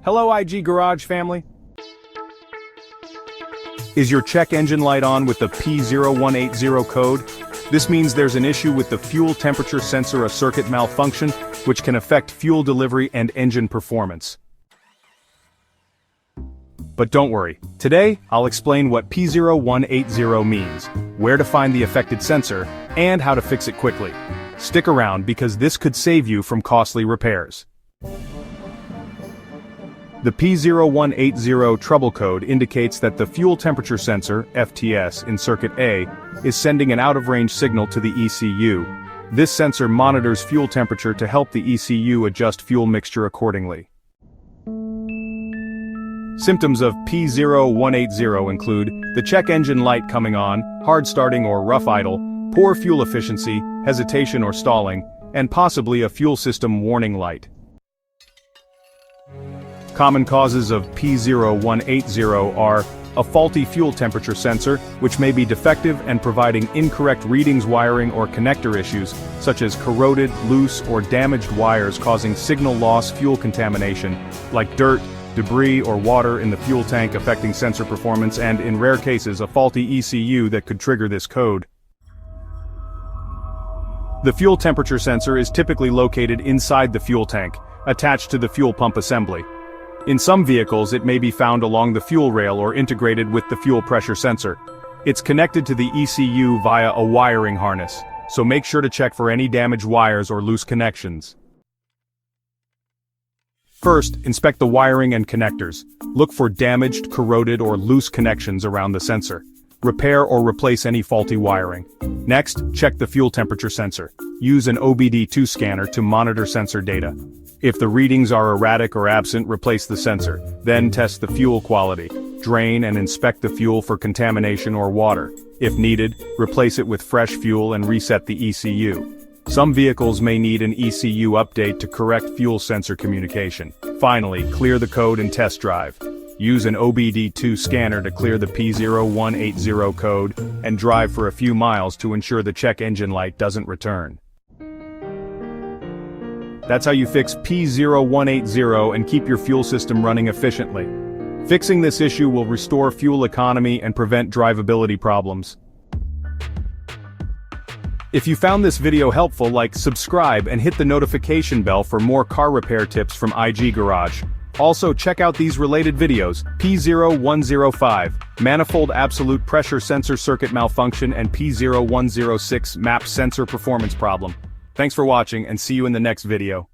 Hello IG Garage family. Is your check engine light on with the P0180 code? This means there's an issue with the fuel temperature sensor, a circuit malfunction, which can affect fuel delivery and engine performance. But don't worry, today I'll explain what P0180 means, where to find the affected sensor, and how to fix it quickly. Stick around because this could save you from costly repairs. The P0180 trouble code indicates that the fuel temperature sensor, FTS, in circuit A, is sending an out-of-range signal to the ECU. This sensor monitors fuel temperature to help the ECU adjust fuel mixture accordingly. Symptoms of P0180 include the check engine light coming on, hard starting or rough idle, poor fuel efficiency, hesitation or stalling, and possibly a fuel system warning light. Common causes of P0180 are a faulty fuel temperature sensor, which may be defective and providing incorrect readings, wiring or connector issues, such as corroded, loose or damaged wires causing signal loss, fuel contamination, like dirt, debris or water in the fuel tank affecting sensor performance, and in rare cases a faulty ECU that could trigger this code. The fuel temperature sensor is typically located inside the fuel tank, attached to the fuel pump assembly. In some vehicles it may be found along the fuel rail or integrated with the fuel pressure sensor. It's connected to the ECU via a wiring harness, so make sure to check for any damaged wires or loose connections. First, inspect the wiring and connectors. Look for damaged, corroded or loose connections around the sensor. Repair or replace any faulty wiring. Next, check the fuel temperature sensor. Use an obd2 scanner to monitor sensor data. If the readings are erratic or absent, replace the sensor. Then test the fuel quality. Drain and inspect the fuel for contamination or water. If needed, replace it with fresh fuel and reset the ECU. Some vehicles may need an ECU update to correct fuel sensor communication. Finally, clear the code and test drive. Use an obd2 scanner to clear the P0180 code and drive for a few miles to ensure the check engine light doesn't return. That's how you fix P0180 and keep your fuel system running efficiently. Fixing this issue will restore fuel economy and prevent drivability problems. If you found this video helpful, subscribe and hit the notification bell for more car repair tips from IG Garage. Also check out these related videos, P0105, Manifold Absolute Pressure Sensor Circuit Malfunction, and P0106, Map Sensor Performance Problem. Thanks for watching and see you in the next video.